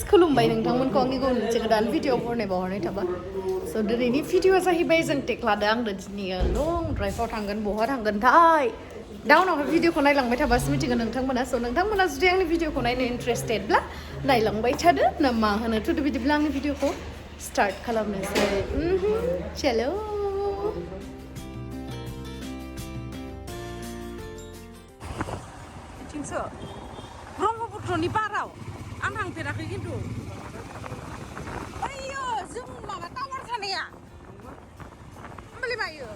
खुलुमबाय नोंथांमोनखौ आंनि गुबुन मोनसे गोदान भिडिअ बरनायबावहरनाय थाबाय स' दिनैनि भिडिअआ जाहैबाय जों टेक लादों आं दिनै लं ड्राइभआव थांगोन बहा थांगोनथाय डाउनावहाय भिडिअखौ नायलांबाय थाबासो मिथिगोन नोंथांमोना स' नोंथांमोना जुदि आंनि भिडिअखौ नायनो इन्ट्रेस्टेडब्ला नायलांबाय थादो ना मा होनो थुदो बिदिब्ला आंनि भिडिअखौ स्टार्ट खालामनोसै चलो बिथिंसो ब्रह्मपुत्रनि पाराव आं थांफेराखै खिन्थु ओइयो जों माबा टावार थानाया होमबालाय मायो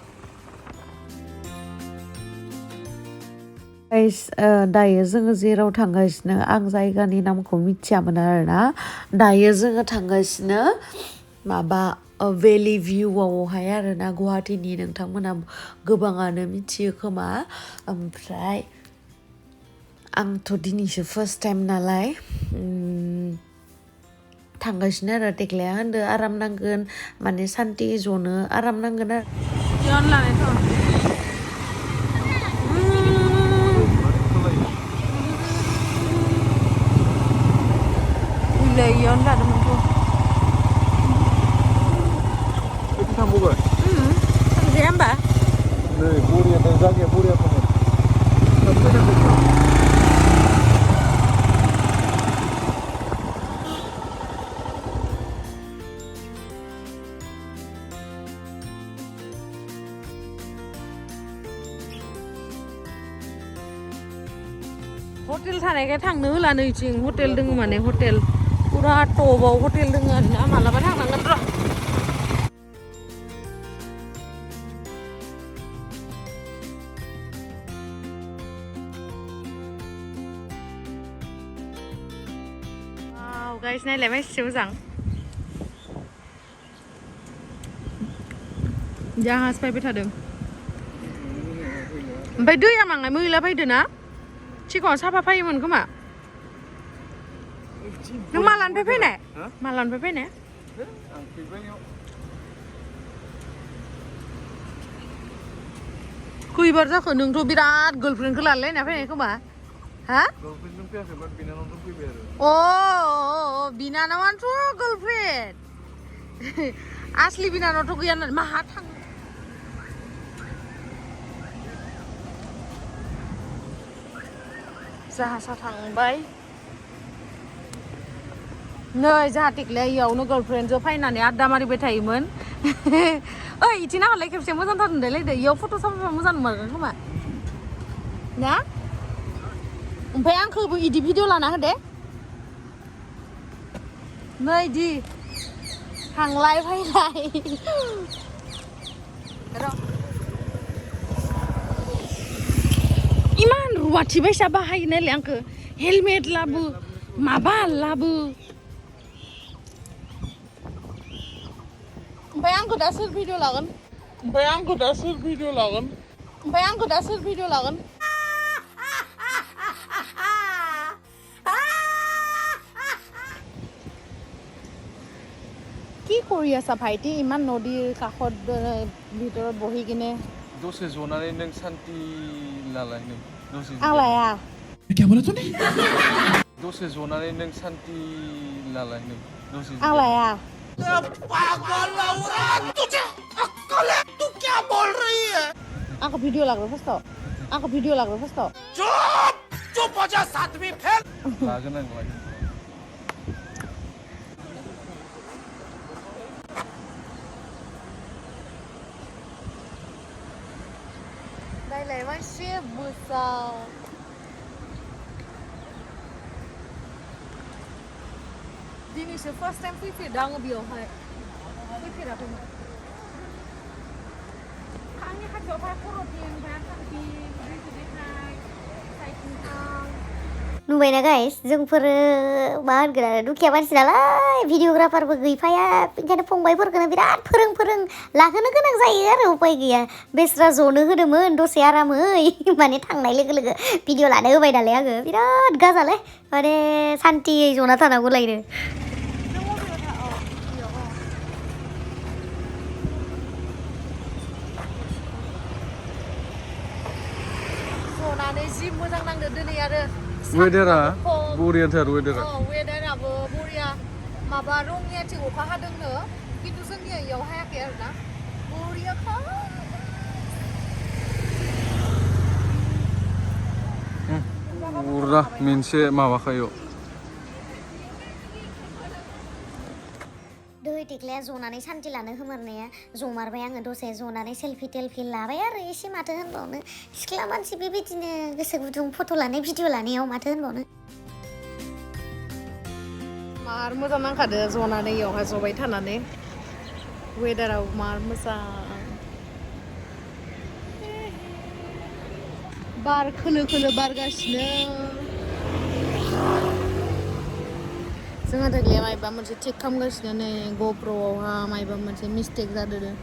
दायो जोङो जेराव थांगासिनो आं जायगानि नामखौ मिथियामोन आरोना दायो जोङो थांगासिनो माबा भेलि भिउआवहाय आरोना गुवाहाटीनि नोंथांमोना गोबाङानो मिथियो खोमा ओमफ्राय आंथ' दिनैसो फार्स्ट टाइम नालाय थांगासिनो आरो देग्लाया होनदो आराम नांगोन माने सान्ति जनो आराम नांगोन आरो इयावनो लानायथ' इयावनो लादोंमोनथ' थांबावबाय थांजाया होमबा नै बरिया जायगाया बरिया हटेल थानायखाय थांनो होला नैथिं हटेल दङ माने हटेल पुरा टपआव हटेल दङ आरोना मालाबा थांनांगोन र' वाव गाइस नायलाय मानसिया मोजां जाहाज फैबाय थादों ओमफ्राय दैया माङाय मैला फैदो ना सिगाङाव साफा फैयोमोन खोमा नों मालानिफ्राय फैनाय मालानिफ्राय फैनाय खैबार जाखो नोंथ' बिराद गार्लफ्रेन्डखौ लालायना फैनाय खोमा हा गार्लफ्रेन्डजों फैयाखैमोन बिनानावजों फैबाय आरो बिनानावानोथ' गार्लफ्रेन्ड आसलि बिनानावथ' गैया नालाय माहा थाङो जाहाजा थांबाय नै जाहा टेकलाया इयावनो गार्लफ्रेन्डजों फैनानै आड्डा मारिबाय थायोमोन ओइ इथिं नाहरलाय खेबसे मोजांथार नुलायलायदो इयाव फट' साफायबा मोजां नुमारगोन खोमा ना ओमफ्राय आंखौबो इदि भिडिअ लाना होदे नै इदि थांलाय फैलाय इमान रुवाथि बायसा बाहायो नालाय आंखौ हेलमेट लाबो माबा लाबो ओमफ्राय आंखौ दा सोर भिडिअ लागोन কি কৰি আছা ভাইটি ইমান নদীৰ কাষত ভিতৰত বহি কিনে दसे जनानै नों शान्ति लालाय नों दसे आं लाया क्या बोला तूने दसे जनानै नों शान्ति लालाय नों दसे आं लाया पागल औरत तुझे अक्ल है तू क्या बोल रही है आंखौ भिडिअ लाग्रो फार्स्टआव चुप हो जा सातवीं फेल लागोन आं लागोन नायलाय मानसि बुसाव दिनैसो फार्स्ट टाइम फैफेरदों आङो बेयावहाय फैफेराखैमोन आंनि खाथियावहाय खर'थिं ओमफ्राय थांथिं दैखैहाय साइथिं थां नुबायना गाइस जोंफोरो मा होनगोन आरो दुखिया मानसि नालाय भिडिअग्राफारबो गैफाया ओंखायनो फंबायफोरखौनो बिराद फोरों लाहोनो गोनां जायो आरो उपाय गैया बेस्रा जनो होदोंमोन दसे आरामै माने थांनाय लोगो लोगो भिडिअ लानो होबाय नालाय आङो बिराद गाजालै माने सान्तियै जना थानांगौ लायनो जनानै जि मोजां नांदो दिनै आरो वेदारा बरियाथार वेदारा वेदाराबो बरिया माबा रङियाथिं अखा हादोंनो खिन्थु जोंनिया इयाव हायाखै आरोना बरियाखा उरा मोनसे माबाखायो दोहै टेक्लाया जनानै सान्थि लानो होमारनाया जमारबाय आङो दसे जनानै सेलफि टेलफि लाबाय आरो एसे माथो होनबावनो सिख्ला मानसि बेबायदिनो गोसो गुदुं फट' लानाय भिडिअ लानायाव माथो होनबावनो मार मोजां नांखादो जनानै इयावहाय जबाय थानानै वेदाराव मार मोजां बार खोलो खोलो बारगासिनो जोंहा देग्लाय मायबा मोनसे टेक खालामगासिनो नै ग'प्र'आवहा मायबा मोनसे मिस्टेक जादों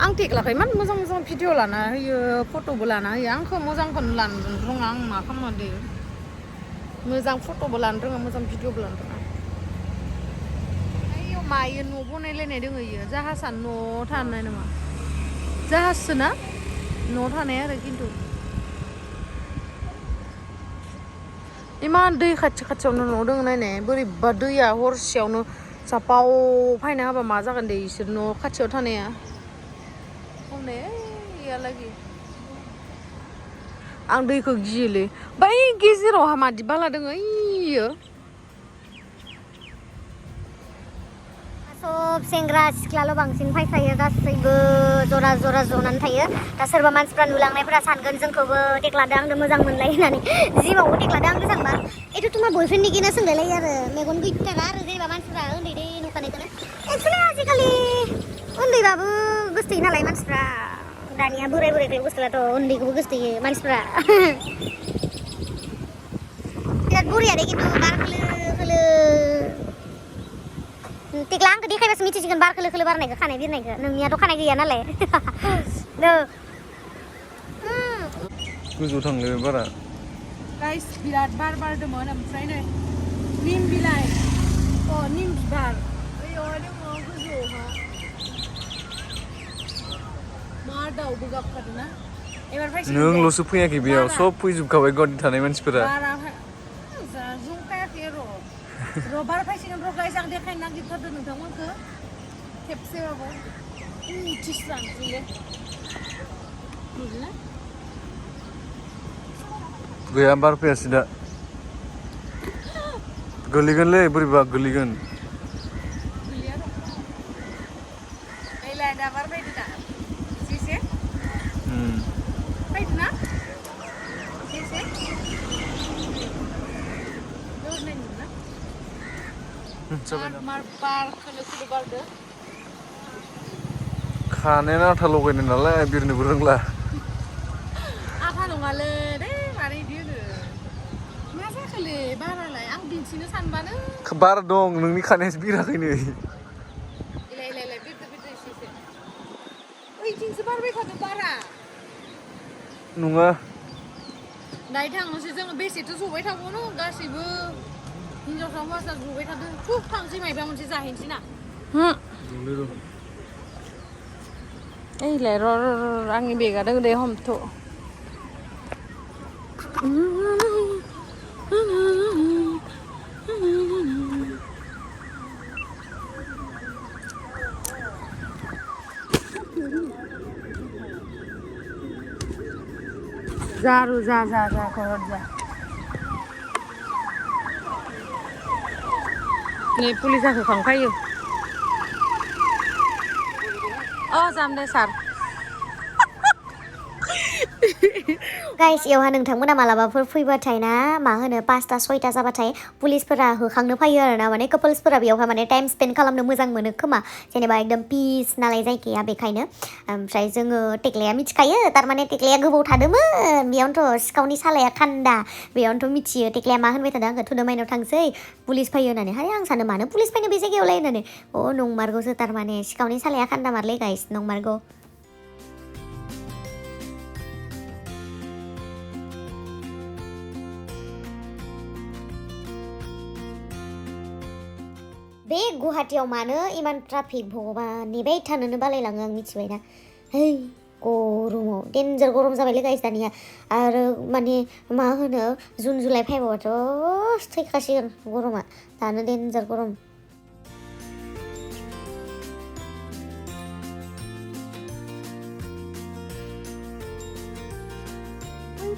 आं टेक्लाखौ इमान मोजां मोजां भिडिअ लाना होयो फट'बो लाना होयो आंखौ मोजांखौनो लानो रोङा आं मा खालामना दे मोजां फट'बो लानो रोङा मोजां भिडिअबो लानो रोङा आइयो मायो न' बनायलायनाय दङ इयो जाहाजानो न'आव थानाय नङा जाहाजसो ना न'आव थानाय आरो खिन्थु इमान दै खाथि खाथियावनो न' दङ नायनाय बोरैबा दैया हरसेयावनो सापाव फायना होबा मा जागोन दे इसोर न' खाथियाव थानाया हनै इयालागि आं दैखौ गियोलै बै गेजेरावहा मादि बाला दङ इयो सब सेंग्रा सिख्लाल' बांसिन फैखायो गासैबो जरा जरा जनानै थायो दा सोरबा मानसिफ्रा नुलांनायफोरा सानगोन जोंखौबो टेक्लादों आंदो मोजां मोनलाय होननानै जिमावबो टेक्लादों आंदो थांबा एथ' तुम्हार बयफ्रेन्ड निकिना सोंलायलायो आरो मेगन गैथारा आरो जेनेबा मानसिफ्रा उन्दै दै नुखानायखौनो एक्सुवेलि आजिखालि उन्दैबाबो गोसथोयो नालाय मानसिफ्रा दानिया बोराय बोरायखौ गोसथोलाथ' उन्दैखौबो गोसथोयो मानसिफ्रा बिराद बरिया दे खिन्थु बार खोलो खोलो टेक्ला आंखौ देखायबासो मिथिसिगोन बार खोलो खोलो बारनायखौ खानाय बिरनायखौ नोंनियाथ' खानाय गैया नालाय गोजौ थांले बारा गाइस बिराद बार बारदोंमोन ओमफ्राय नै निम बिलाइ निम बिबार ओइयावहाय दङ गोजौआवहा मार दाउबो गाबखादों ना एबार फैसिगोन नोंल'सो फैयाखै बेयाव सब फैजोबखाबाय गुवाहाटि थानाय मानसिफोरा बारा जंखायाखै र' बार फैसिगोन र' गाइस आं देखायनो नागिरथारदों नोंथांमोनखौ खेबसेबाबो उथिस्रानोसैलै नुदोंना गैया बार फैयासै दा गोलैगोनलै बोरैबा गोलैगोन गैया र' ओइलाय दा बार फैदो दा एसे फैदो ना एसे दौड़नाय नुदों ना मार बार खोलो खोलो बारदो खानायानो आथा लगायनाय नालाय बिरनोबो रोंला आफा नङालै दे मारै इदि होनो मा जाखोलै बारालाय आं दिन्थिनो सानबानो बार दं नोंनि खानायासो बिराखै नै इलाय बिरदो एसे ओइथिंसो बारबाय थादों बारा नङा दायो थांनोसै जोङो बेसेथो जबाय थाबावनो गासैबो हिनजावसा हौवासा जबाय थादों फुब थांसै मायबा मोनसे जाहैनोसै ना ओइलाय र' आंनि बेगा दङ दे हमथ' जारु जा खबर जा नै पुलिसा होखांफायो जाम दे सार गाइस इयावहा नोंथांमोना मालाबाफोर फैबाथाय ना मा होनो 5टा 6टा जाबाथाय पुलिसफोरा होखांनो फैयो आरो ना माने कापोल्सफोरा बेयावहा माने टाइम स्पेन्ड खालामनो मोजां मोनो खोमा जेनेबा एकदम पिस नालाय जायगाया बेखायनो ओमफ्राय जोङो टेक्लाया मिथिखायो थारमाने टेक्लाया गोबाव थादोंमोन बेयावनोथ' सिखावनि सालाया खान्दा बेयावनोथ' मिथियो टेक्लाया मा होनबाय थादों आंखौ थुदो माइनाव थांसै पुलिस फैयो होननानै हाय आं सानो मानो पुलिस फैनो बे जायगायावलाय होननानै नंमारगौसो थारमाने सिखावनि सालाया खान्दा मारलै गाइस नंमारगौ बे गुवाहाटीयाव मानो इमान ट्राफिक भगबान नेबाय थानोनो बालायलाङो आं मिथिबायना है गरमाव डेन्जार गरम जाबायलै गाइस दानिया आरो माने मा होनो जुन जुलाइ फाइबावथ' थैखासिगोन गरमा दानो डेन्जार गरम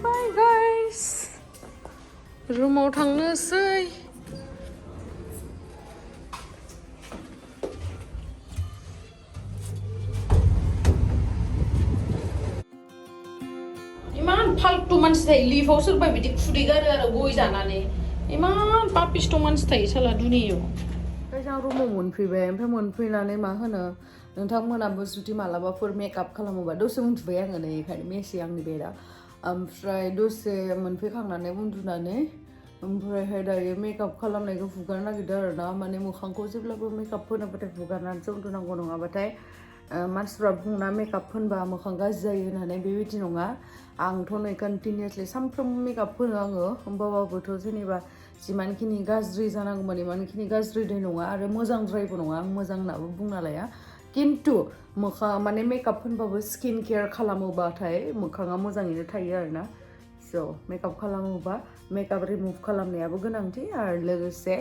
सफैबाय गाइस रुमाव थांनोसै इमान फाल्तु मानसि थायो लिफआव सोरबा बिदि खुदै गारो आरो गय जानानै इमान पापिस्ट मानसि थायो साला दुनियाव जों रुमाव मोनफैबाय ओमफ्राय मोनफैनानै मा होनो नोंथांमोनाबो जुदि मालाबाफोर मेकआप खालामोबा दसे उन्दुबाय आङो नै बेखायनो मेसि आंनि बेडआ ओमफ्राय दसे मोनफैखांनानै उन्दुनानै ओमफ्रायहाय दायो मेकआप खालामनायखौ हुगारनो नागिरदों आरो ना माने मोखांखौ जेब्लाबो मेकआप फोनोबाथाय हुगारनानैसो उन्दुनांगौ नङाबाथाय मानसिफ्रा बुंना मेकआप फोनबा मोखां गाज्रि जायो होननानै बेबायदि नङा आंथ' नै कन्टिनिउसलि सानफ्रोमबो मेकआप फोनो आङो होमबाबोथ' जेनेबा जिमानखिनि गाज्रि जानांगौमोन इमानखिनि गाज्रिद्राय नङा आरो मोजांद्रायबो नङा आं मोजां होननाबो बुंना लाया खिन्थु मोखां माने मेकआप फोनबाबो स्किन केयार खालामोबाथाय मोखाङा मोजाङैनो थायो आरोना स' मेकआप खालामोबा मेकआप रिमुभ खालामनायाबो गोनांथि आरो लोगोसे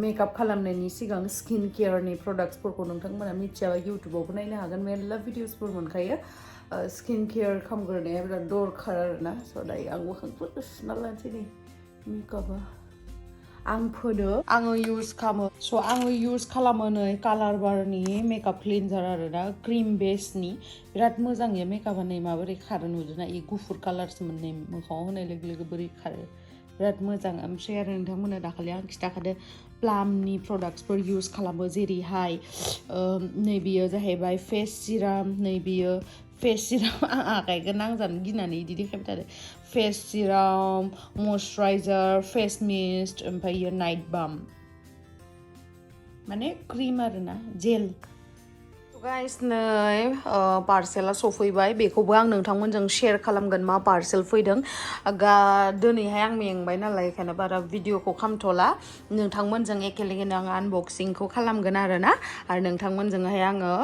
मेकआप खालामनायनि सिगां स्किन केयारनि प्रडाक्ट्सफोरखौ नोंथांमोना मिथियाबा इउटुबावबो नायनो हागोन मेरला भिडिअसफोर मोनखायो स्किन केयार खालामग्रोनाया बिराद दरखार आरोना स' दायो आं मोखांफोरखौ सुना लानोसै नै मेकआपआ आं फोनो आङो इउज खालामो स' आङो इउज खालामो नै कालार बारनि मेकआप क्लिनजार आरोना क्रिम बेसनि बिराद मोजां इयो मेकआपआ नै माबोरै खारो नुदोंना इ गुफुर कालारसोमोन नै मोखाङाव होनाय लोगो लोगो बोरै खारो बिराद मोजां ओमफ्राय आरो नोंथांमोना दाखालि आं खिन्थाखादो प्लामनि प्रडाक्ट्सफोर इउज खालामो जेरैहाय नै बियो जाहैबाय फेस सिराम नै बियो फेस सिराम आं आखाइखौ नांजानो गिनानै बिदि देखायबाय थादों फेस सिराम मयस्चाराइजार फेस मिस्ट ओमफ्राय नाइट बाम माने क्रिम आरोना जेल गाइस नै पार्सेला सफैबाय बेखौबो आं नोंथांमोनजों शेयार खालामगोन मा पार्सेल फैदों दिनैहाय आं मेंबाय नालाय बेखायनो बारा भिडिअखौ खालामथ'ला नोंथांमोनजों एखेलेगेनो आं आनबक्सिंखौ खालामगोन आरोना आरो नोंथांमोनजोंहाय आङो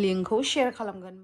लिंकखौ शेयार खालामगोन